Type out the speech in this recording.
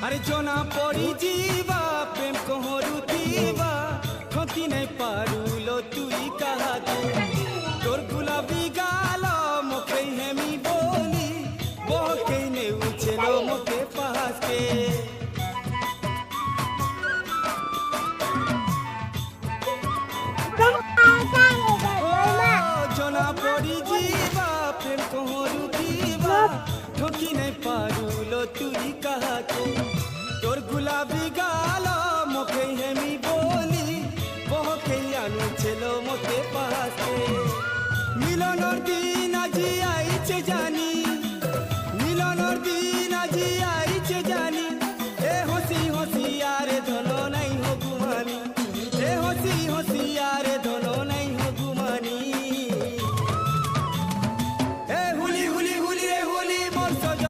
আরে জনা পড়ি যা প্রেম কহরুতিবা ঠকি নাই পারুলো তুই কাহাকে তোর গুলাবি গাল মোকে হেমি বলি বহকে নেউছেলো মোকে পাহাসকে জনা পড়ি যা প্রেম কহরুতিবা ঠকি নাই পারুলো তুই কাহাকে তোর গুলাবি গাল মোকে হেমি বলি বহকে আনুছেলো মোকে পাহাসকে মিলনর দিন আজি আইছে জানি মিলনর দিন